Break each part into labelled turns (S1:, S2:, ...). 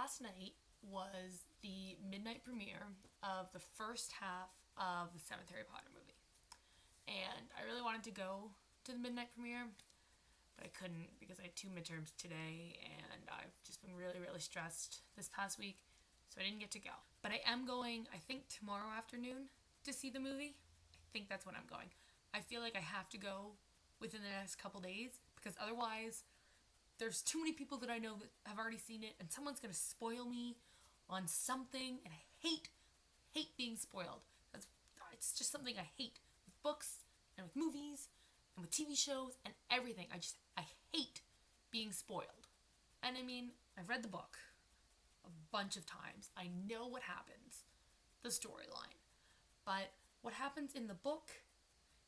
S1: last night was the midnight premiere of the first half of the seventh Harry Potter movie. And I really wanted to go to the midnight premiere, but I couldn't because I had two midterms today and I've just been really, really stressed this past week, so I didn't get to go. But I am going, I think, tomorrow afternoon to see the movie. I think that's when I'm going. I feel like I have to go within the next couple days because otherwise there's too many people that I know that have already seen it and someone's going to spoil me on something, and I hate being spoiled. It's just something I hate with books and with movies and with TV shows and everything. I hate being spoiled. And I mean, I've read the book a bunch of times. I know what happens, the storyline. But what happens in the book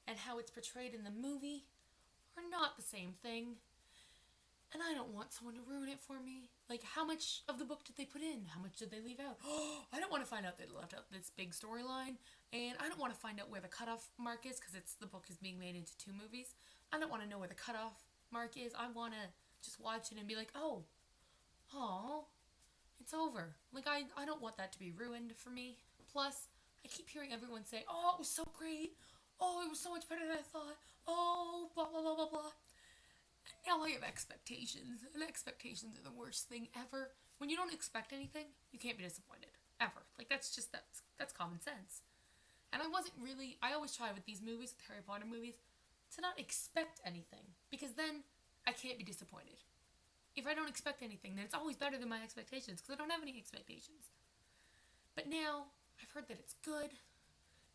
S1: and how it's portrayed in the movie are not the same thing. And I don't want someone to ruin it for me. Like, how much of the book did they put in? How much did they leave out? I don't want to find out they left out this big storyline. And I don't want to find out where the cutoff mark is, because the book is being made into two movies. I don't want to know where the cutoff mark is. I want to just watch it and be like, oh, it's over. Like, I don't want that to be ruined for me. Plus, I keep hearing everyone say, oh, it was so great. Oh, it was so much better than I thought. Oh, blah, blah, blah, blah, blah. Now I have expectations, and expectations are the worst thing ever. When you don't expect anything, you can't be disappointed. Ever. Like, that's common sense. And I always try with these movies, with Harry Potter movies, to not expect anything. Because then, I can't be disappointed. If I don't expect anything, then it's always better than my expectations, because I don't have any expectations. But now, I've heard that it's good,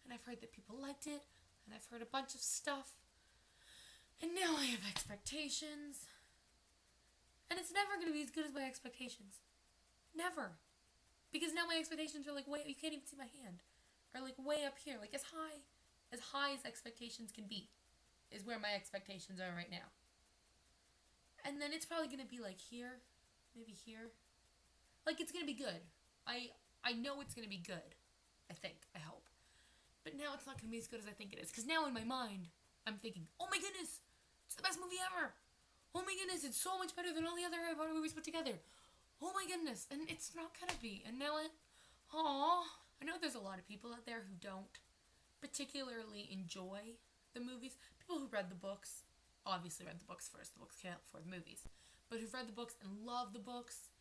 S1: and I've heard that people liked it, and I've heard a bunch of stuff. And now I have expectations. And it's never going to be as good as my expectations. Never. Because now my expectations are like, you can't even see my hand. Or like way up here. Like as high as expectations can be is where my expectations are right now. And then it's probably going to be like here. Maybe here. Like it's going to be good. I know it's going to be good. I think. I hope. But now it's not going to be as good as I think it is. Because now in my mind, I'm thinking, oh my goodness, it's the best movie ever. Oh my goodness, it's so much better than all the other Harry Potter movies put together. Oh my goodness, and it's not gonna be. And now I know there's a lot of people out there who don't particularly enjoy the movies. People who read the books, obviously read the books first. The books came out before the movies. But who've read the books and love the books.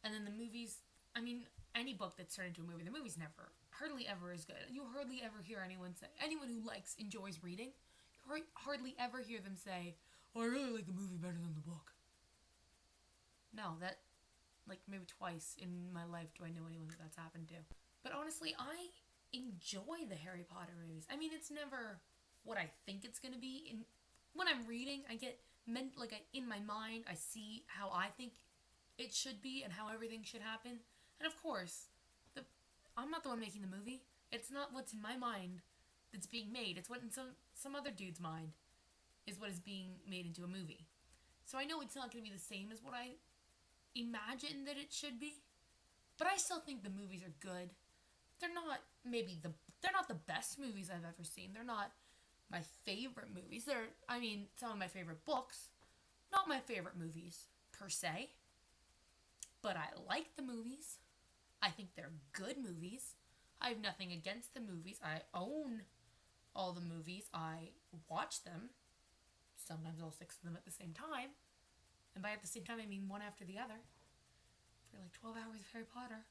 S1: And then the movies, I mean, any book that's turned into a movie, the movie's hardly ever is good. You hardly ever hear anyone who enjoys reading, hardly ever hear them say, oh, I really like the movie better than the book. No, like maybe twice in my life do I know anyone that's happened to. But honestly, I enjoy the Harry Potter movies. I mean, it's never what I think it's going to be. When I'm reading, I get in my mind, I see how I think it should be and how everything should happen. And of course, I'm not the one making the movie. It's not what's in my mind that's being made. It's what in some other dude's mind is what is being made into a movie. So I know it's not going to be the same as what I imagine that it should be, but I still think the movies are good. They're not the best movies I've ever seen. They're not my favorite movies. They're some of my favorite books, not my favorite movies per se. But I like the movies. I think they're good movies. I have nothing against the movies. I own all the movies. I watch them. Sometimes all 6 of them at the same time. And by at the same time, I mean one after the other. For like 12 hours of Harry Potter.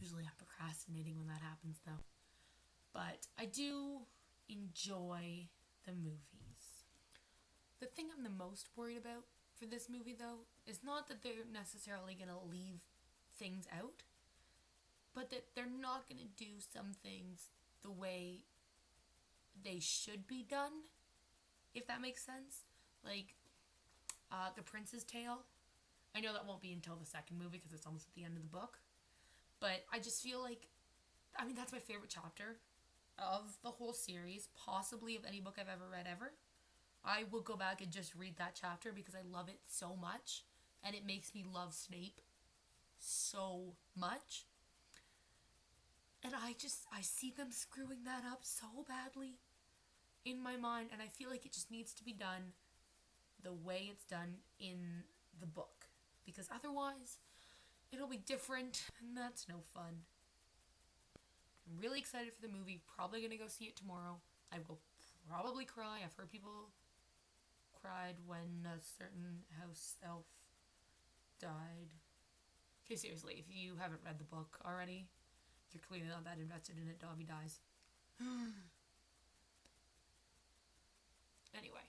S1: Usually I'm procrastinating when that happens, though. But I do enjoy the movies. The thing I'm the most worried about for this movie, though, is not that they're necessarily going to leave things out, but that they're not going to do some things the way they should be done, if that makes sense. Like, The Prince's Tale. I know that won't be until the second movie because it's almost at the end of the book. But I just feel like, that's my favorite chapter of the whole series, possibly of any book I've ever read ever. I will go back and just read that chapter because I love it so much. And it makes me love Snape so much. And I see them screwing that up so badly in my mind. And I feel like it just needs to be done the way it's done in the book. because otherwise it'll be different, and that's no fun. I'm really excited for the movie. Probably gonna go see it tomorrow. I will probably cry. I've heard people cried when a certain house elf died. Okay, seriously, if you haven't read the book already, you're clearly not that invested in it. Dobby dies. Anyway,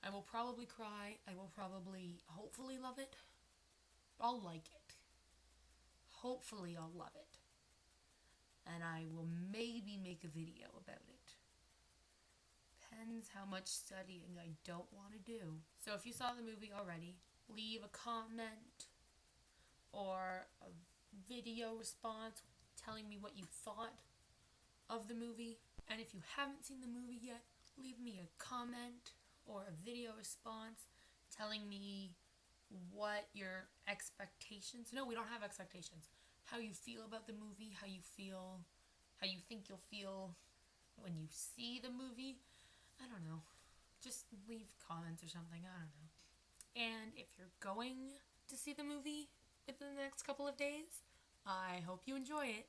S1: I will probably cry. I will probably, hopefully, love it. I'll like it. Hopefully, I'll love it. And I will maybe make a video about it. Depends how much studying I don't want to do. So if you saw the movie already, leave a comment or a video response telling me what you thought of the movie. And if you haven't seen the movie yet, leave me a comment or a video response telling me what your expectations. No, we don't have expectations. How you feel about the movie, how you think you'll feel when you see the movie. I don't know. Just leave comments or something. I don't know. And if you're going to see the movie within the next couple of days, I hope you enjoy it.